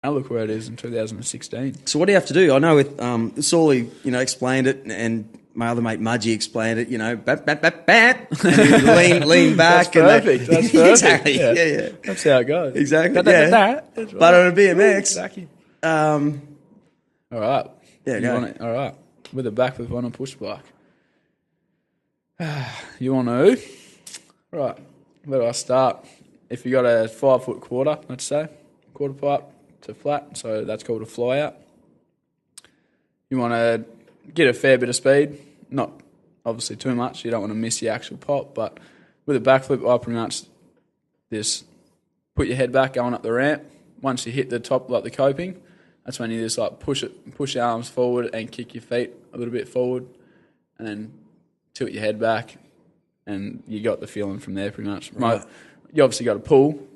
Now look where it is in 2016. So what do you have to do? I know with Sawley, explained it, and my other mate Mudgy explained it. Bat, bat, bat, bat, and you lean back. That's perfect. That's perfect. Exactly. Yeah. That's how it goes. Exactly. That. But on a BMX, Exactly. all right. Yeah, go. All right. With a backflip on a push bike. You want to? Right. Where do I start? If you got a 5 foot quarter, let's say, quarter pipe to flat, so that's called a fly out. You want to get a fair bit of speed, not obviously too much. You don't want to miss the actual pop, but with a backflip, I pretty much just put your head back going up the ramp. Once you hit the top, like the coping, that's when you just like push your arms forward and kick your feet a little bit forward, and then tilt your head back, and you got the feeling from there pretty much. Right. You obviously got to pull.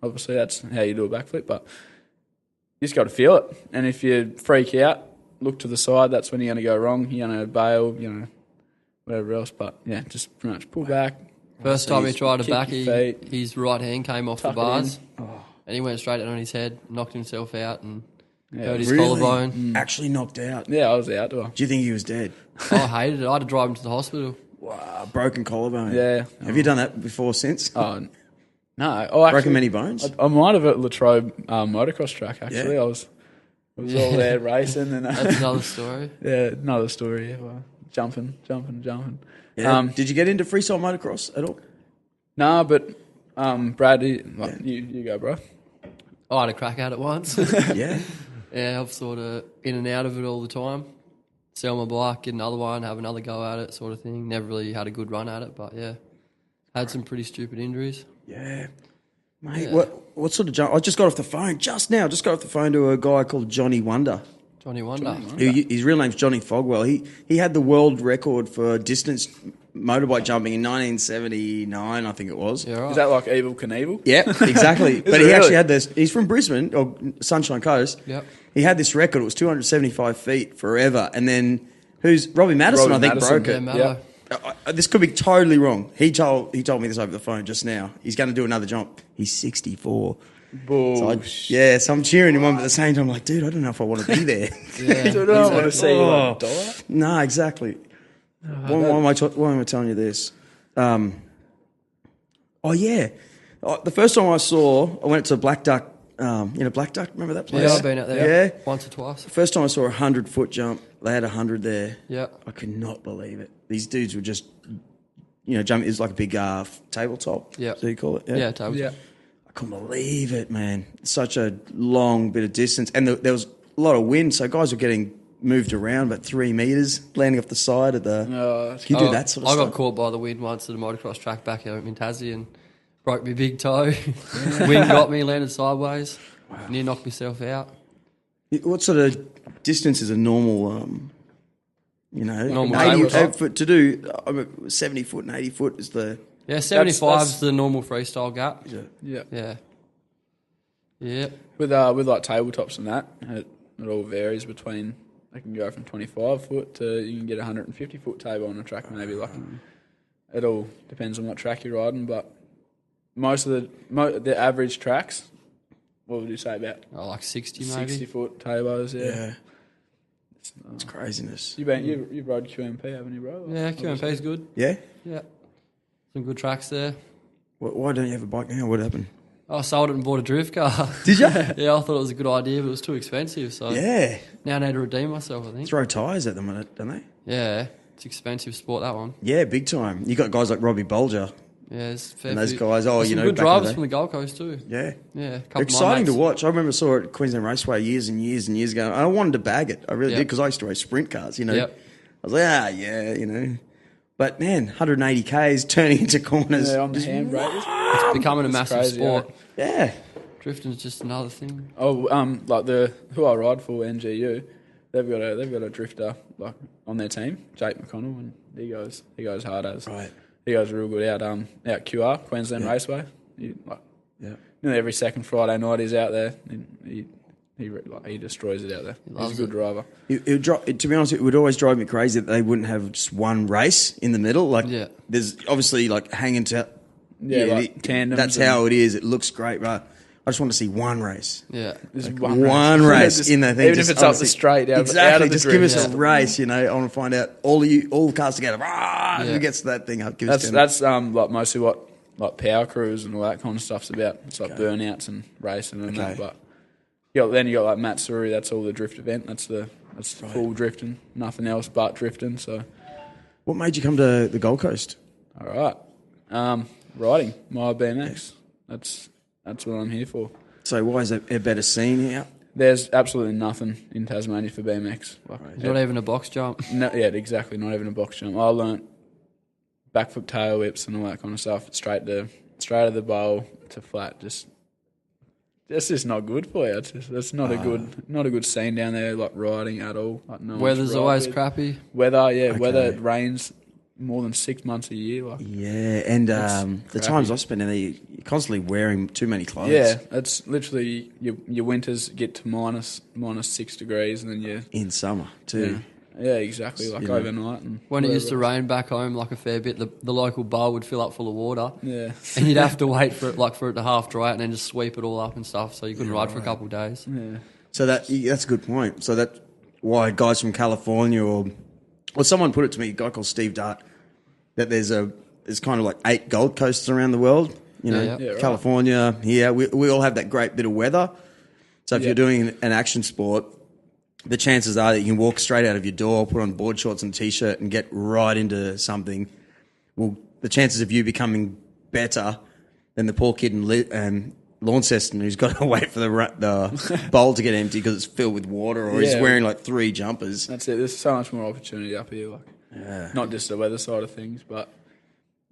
Obviously, that's how you do a backflip, but you just got to feel it. And if you freak out, look to the side, that's when you're going to go wrong. You're going to bail, whatever else. But, yeah, just pretty much pull back. First time he tried a backy, his right hand came off the bars, and he went straight on his head, knocked himself out, and hurt his collarbone. Actually knocked out. Yeah, I was the outdoor. Do you think he was dead? I hated it. I had to drive him to the hospital. Wow, broken collarbone. Yeah. Have you done that before since? Oh, no. Oh, actually, broken many bones? I might have at Latrobe motocross track, actually. Yeah. I was all there racing. And That's another story. Yeah, another story. Yeah, well, jumping. Yeah. Did you get into freestyle motocross at all? Nah, but Brad, you go, bro. I had a crack at it once. Yeah. Yeah, I've sort of in and out of it all the time. Sell my bike, get another one, have another go at it, sort of thing. Never really had a good run at it, but yeah, had some pretty stupid injuries. Yeah. Mate, yeah. What sort of jump? I just got off the phone just now. Just got off the phone to a guy called Johnny Wonder. Johnny Wonder. His real name's Johnny Fogwell. He had the world record for distance motorbike jumping in 1979, I think it was. Yeah, right. Is that like Evel Knievel? Yeah, exactly. But he actually had this. He's from Brisbane, or Sunshine Coast. Yep. He had this record. It was 275 feet forever. And then Robbie Madison, I think, broke it. Yeah, this could be totally wrong. He told me this over the phone just now. He's going to do another jump. He's 64. Bullshit. So I'm cheering him on, but at the same time, I'm like, dude, I don't know if I want to be there. Yeah, I don't want to see you like die. No, exactly. Why am I telling you this? The first time I went to Black Duck. Black Duck, remember that place? Yeah, I've been out there. Yeah. Once or twice. The first time I saw a 100-foot jump, they had 100 there. Yeah. I could not believe it. These dudes were just, jumping. It was like a big tabletop. Yeah. So you call it? Yeah, tabletop. Yeah. I couldn't believe it, man. Such a long bit of distance. And there was a lot of wind, so guys were getting moved around about 3 meters, landing off the side of the... Can you do that sort of stuff? I got caught by the wind once at a motocross track back home in Tassie and broke my big toe. Wind got me, landed sideways. Wow. Near knocked myself out. What sort of distance is a normal... normal 80 foot to do 70 foot and 80 foot is the... Yeah, 75 is the normal freestyle gap. Yeah. Yeah. With like tabletops and that, it all varies between... They can go from 25 foot to you can get a 150 foot table on a track maybe. Like it all depends on what track you're riding, but most of the average tracks, what would you say about? Like 60 maybe. 60 foot tables, yeah. It's craziness. You've rode QMP, haven't you, bro? Yeah, QMP is good. Yeah? Yeah. Some good tracks there. Why don't you have a bike now? What happened? I sold it and bought a drift car. Did you? Yeah, I thought it was a good idea, but it was too expensive. So yeah. Now I need to redeem myself, I think. Throw tyres at them, don't they? Yeah. It's expensive sport, that one. Yeah, big time. You got guys like Robbie Bulger. Yeah, it's fair. And those guys, some good drivers from the Gold Coast too. Yeah. Yeah. Exciting to watch. I remember I saw it at Queensland Raceway years and years and years ago. And I wanted to bag it. I really did because I used to race sprint cars, Yep. I was like, But man, 180 Ks turning into corners. Yeah, on the handbrake. It's becoming a massive sport. Yeah. Drifting's just another thing. Oh, like who I ride for, NGU, they've got a drifter like on their team, Jake McConnell, and he goes hard as. Right. He goes real good out QR, Queensland Raceway. Nearly every second Friday night he's out there. He destroys it out there. He's a good driver. To be honest, it would always drive me crazy that they wouldn't have just one race in the middle. There's obviously like hanging to... like tandems. That's how it is. It looks great, but I just want to see one race. Yeah. Just One race Just- in that thing. Even if it's up the straight, out exactly. of the Just give us drift. a race. You know, I want to find out all the cars together. Who gets to that thing? Give us 10. That's like mostly what like power crews and all that kind of stuff's about. It's like burnouts and racing and that. But then you got like Matsuri. That's all the drift event. That's full drifting. Nothing else but drifting. So, what made you come to the Gold Coast? all right, riding my BMX. That's what I'm here for. So why is it a better scene here? There's absolutely nothing in Tasmania for BMX. Not even a box jump. No, yeah, exactly. Not even a box jump. I learnt backflip tail whips and all that kind of stuff. Straight to the bowl to flat. That's just not good for you. That's not a good scene down there. Like riding at all. Like no Weather's always crappy. Weather, it rains more than 6 months a year. Like And the times I spend in there, you're constantly wearing too many clothes. yeah, it's literally your winters get to minus 6 degrees, and then you In summer too. yeah, exactly. Like overnight. And When it used to whatever. rain back home like a fair bit, the local bowl would fill up full of water. Yeah. And you'd have to wait for it to half dry and then just sweep it all up and stuff, so you couldn't ride for a couple of days. Yeah. So that's a good point. So that's why guys from California or someone put it to me, a guy called Steve Dart, that there's kind of like 8 Gold Coasts around the world. You know, Yeah, right. California, here, we all have that great bit of weather. So if you're doing an action sport, the chances are that you can walk straight out of your door, put on board shorts and T-shirt and get right into something. Well, the chances of you becoming better than the poor kid in Launceston who's got to wait for the bowl to get empty because it's filled with water, or he's wearing like 3 jumpers. That's it. There's so much more opportunity up here. Like, not just the weather side of things, but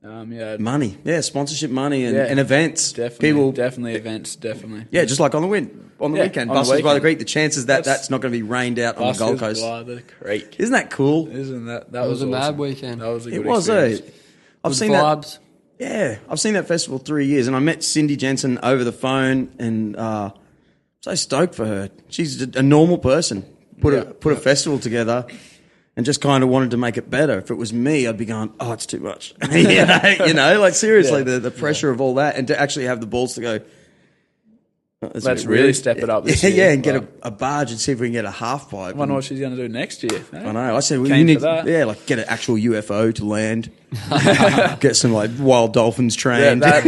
Money. Yeah, sponsorship money and events. Definitely events, definitely. Yeah, just like on the weekend. Buskers by the Creek, the chances that's not going to be rained out on the Gold Coast. Buskers by the Creek. Isn't that cool? Isn't that It was a mad awesome. weekend. That was a good It was, experience. I've Good seen vibes. that. Yeah, I've seen that festival 3 years, and I met Cindy Jensen over the phone, and so stoked for her. She's a normal person. Put a festival together, and just kind of wanted to make it better. If it was me, I'd be going, "Oh, it's too much." you know, like seriously, the pressure of all that, and to actually have the balls to go. Let's really step it up this year. Yeah, and get a barge and see if we can get a half pipe. I wonder what she's going to do next year. Eh? I know. I said we Keen need for that. like get an actual UFO to land, get some like wild dolphins Yeah, trained. that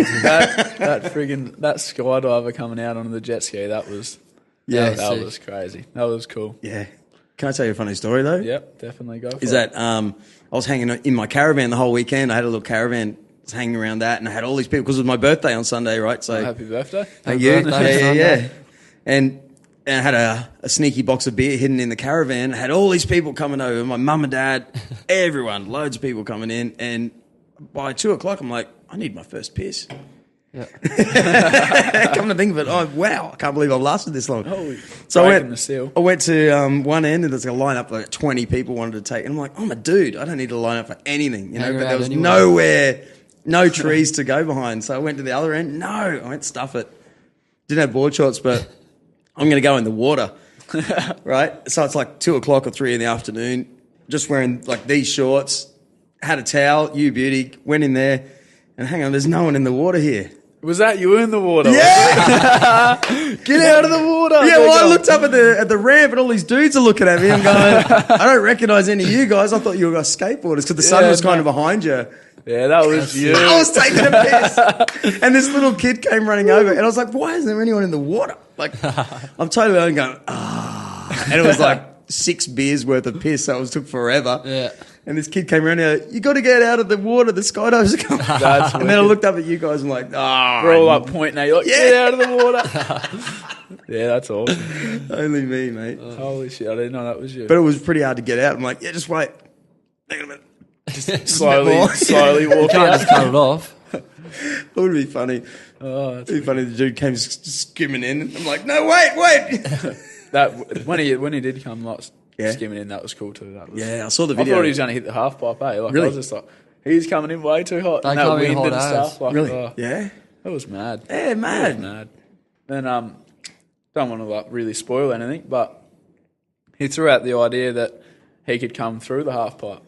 skydiver coming out onto the jet ski, that was that was crazy. That was cool. Yeah. Can I tell you a funny story though? Yep, definitely go for Is it. that I was hanging in my caravan the whole weekend. I had a little caravan hanging around that, and I had all these people because it was my birthday on Sunday, right? So Happy birthday. thank you. birthday, Yeah. Sunday. And I had a sneaky box of beer hidden in the caravan. I had all these people coming over, my mum and dad, everyone, loads of people coming in. And by 2:00, I'm like, I need my first piss. Yeah. Come to think of it, wow, I can't believe I've lasted this long. So I the seal. went to one end, and there's a line up like 20 people wanted to take, and I'm like, I'm a dude, I don't need to line up for anything, you know. Hang But there around was anyway. nowhere, no trees to go behind, so I went to the other end. No, I went stuff it. Didn't have board shorts, but I'm going to go in the water, right? So it's like 2:00 or 3 in the afternoon, just wearing like these shorts, had a towel, you beauty, went in there, and hang on, there's no one in the water here. Was that you in the water? Yeah! Get out of the water. Yeah, well, I looked up at the ramp and all these dudes are looking at me and going, I don't recognise any of you guys. I thought you were guys skateboarders because the sun was kind of behind you. Yeah, that was you. I was taking a piss. And this little kid came running over and I was like, why isn't there anyone in the water? Like, I'm totally only going, And it was like 6 beers worth of piss, so it took forever. Yeah. And this kid came around here, you got to get out of the water, the skydivers are coming. And then I looked up at you guys and like, We're all like pointing at you, like, get out of the water. Yeah, that's awesome. only me, mate. Holy shit, I didn't know that was you. But it was pretty hard to get out. I'm like, yeah, just wait. Hang on a minute. slowly walk Can't out. just cut it off. It would be funny. Oh, It'd be funny. The dude came skimming in. I'm like, no, wait. that when he did come like Yeah. skimming in, that was cool too. That was, Yeah, I saw the I video. thought he was going to hit the half pipe. Like Really? I was just like, he's coming in way too hot. They And that come in wind hot and as. stuff. Like, Really? oh, Yeah. that was mad. Yeah, That was mad. mad. Then don't want to like really spoil anything, but he threw out the idea that he could come through the half pipe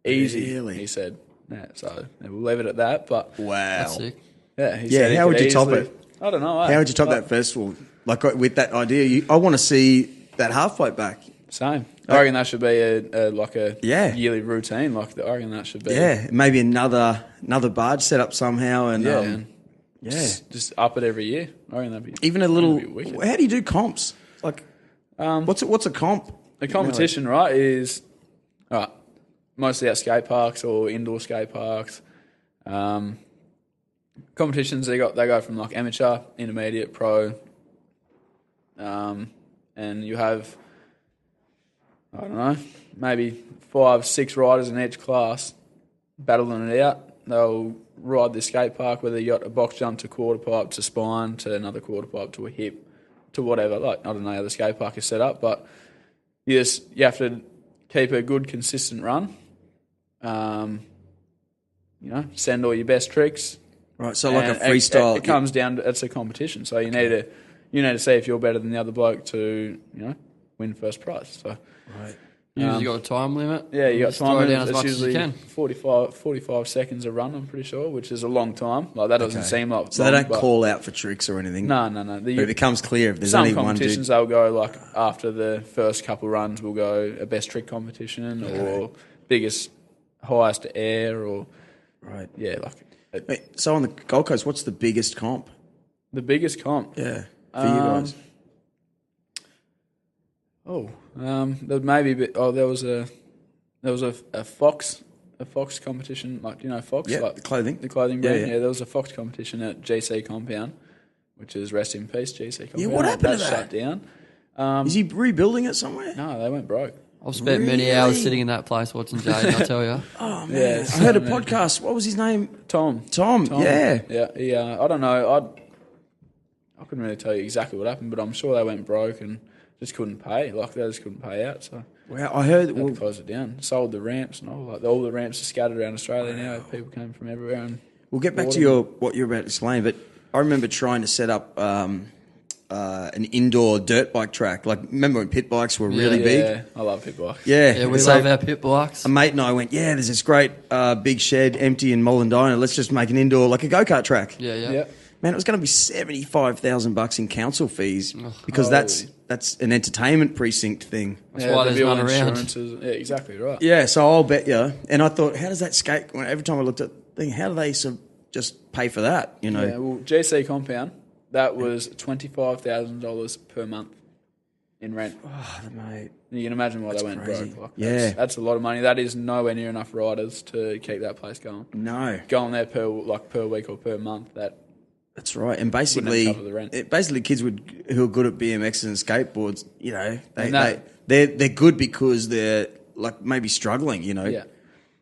easy. Really? He said. Yeah, so we'll leave it at that. But Wow. That's sick. yeah, he Yeah, said he how could would you top easily- it? I don't know. How would you top that festival? Like with that idea, I want to see that halfpipe back. Same. I reckon that should be a yearly routine. I reckon that should be. Yeah, maybe another barge set up somehow, and just up it every year. I reckon that'd be even a little. How do you do comps? Like, what's a comp? A competition, right? Is mostly at skate parks or indoor skate parks. Competitions they go from like amateur, intermediate, pro, and you have, I don't know, maybe 5-6 riders in each class battling it out. They'll ride the skate park, whether you got a box jump to quarter pipe to spine to another quarter pipe to a hip to whatever. Like, I don't know how the skate park is set up, but you have to keep a good consistent run. Send all your best tricks. Right, so like a freestyle. It comes down to, it's a competition, so you need to see if you're better than the other bloke to win first prize. So right. You usually got a time limit. Yeah, you got time limit. It's usually 45 seconds a run, I'm pretty sure, which is a long time. Like, that doesn't seem like so long, they don't call out for tricks or anything? No. But it becomes clear if there's only one dude. Some competitions, they'll go, like, after the first couple runs, we'll go a best trick competition or biggest, highest air or... Right. Yeah, like... So on the Gold Coast, what's the biggest comp? The biggest comp? Yeah, for you guys. There was a Fox competition, like, Fox? Yeah, like the clothing. The clothing brand. Yeah. There was a Fox competition at GC Compound, which is rest in peace, GC Compound. Yeah, what happened to that? Shut down. Is he rebuilding it somewhere? No, they went broke. I've spent many hours sitting in that place watching Jayden, I tell you. Oh, man. I heard a podcast. What was his name? Tom. Yeah. Yeah, I don't know. I couldn't really tell you exactly what happened, but I'm sure they went broke and just couldn't pay. Like, they just couldn't pay out, so... Well, I heard... They had to close it down. Sold the ramps and all. Like, all the ramps are scattered around Australia now. People came from everywhere. And we'll get back to what you're about to explain, but I remember trying to set up an indoor dirt bike track. Like, remember when pit bikes were really big? Yeah, I love pit bikes. Yeah, we love our pit bikes. A mate and I went, there's this great big shed empty in Mollendina. Let's just make an indoor, like a go-kart track. Yeah. Man, it was going to be $75,000 in council fees because that's an entertainment precinct thing. That's why there's none around. Yeah, exactly right. Yeah, so I'll bet you. And I thought, how does that skate? Every time I looked at the thing, how do they sort of just pay for that? Yeah, well, GC Compound, that was $25,000 per month in rent. Oh, mate. You can imagine why they went crazy. broke. Like, that's a lot of money. That is nowhere near enough riders to keep that place going. No. Going there per week or per month, that's right, and basically, kids who are good at BMXs and skateboards, they're good because they're like maybe struggling, Yeah.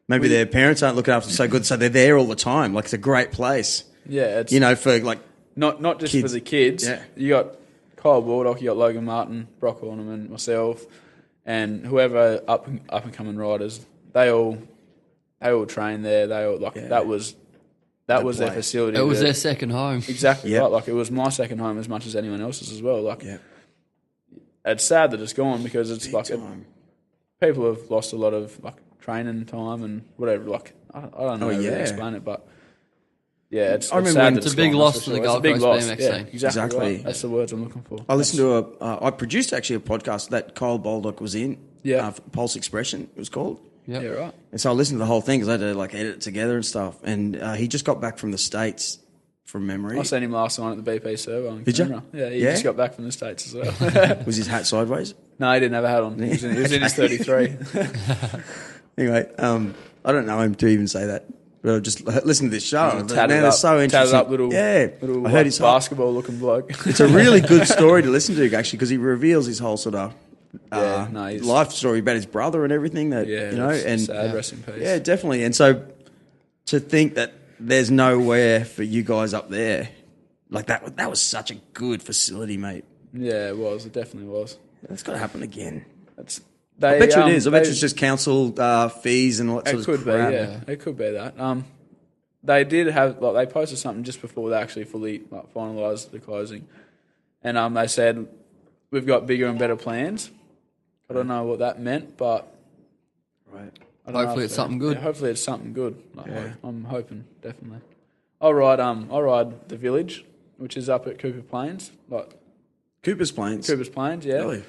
Maybe their parents aren't looking after them so good, so they're there all the time. Like, it's a great place. Yeah, it's for like not just kids. for the kids. Yeah. You got Kyle Baldock, you got Logan Martin, Brock Ornament, myself, and whoever up and coming riders. They all train there. They all that was their facility. It was their second home. Exactly right. Like, it was my second home as much as anyone else's as well. Like, it's sad that it's gone because it's people have lost a lot of like training time and whatever. Like, I don't know how to explain it, but it's sad that it's a big loss to the Gold Coast BMX scene. Exactly. Right. That's the words I'm looking for. I listened to I produced actually a podcast that Kyle Baldock was in. Yeah, Pulse Expression it was called. Yeah, right. And so I listened to the whole thing because I had to like edit it together and stuff. And he just got back from the States from memory. I seen him last night at the BP server on camera. You? Yeah, he just got back from the States as well. Was his hat sideways? No, he didn't have a hat on. He was in his 33. Anyway, I don't know him to even say that. But I just listened to this show. They're so interesting. Tatted up little I heard his basketball-looking bloke. It's a really good story to listen to, actually, because he reveals his whole sort of life story about his brother and everything. Sad, rest in peace. Yeah, definitely. And so to think that there's nowhere for you guys up there, like that was such a good facility, mate. Yeah, it was. It definitely was. That's got to happen again. I bet you it is. I bet you it's just council fees and all that sort of crap. It could be that. They did have, they posted something just before they actually fully finalised the closing. And they said, we've got bigger and better plans. I don't know what that meant, but... Right. Hopefully it's something good. Yeah, hopefully it's something good. I'm hoping, definitely. I'll ride the Village which is up at Cooper Plains, like Cooper's Plains. Cooper's Plains, yeah. Really?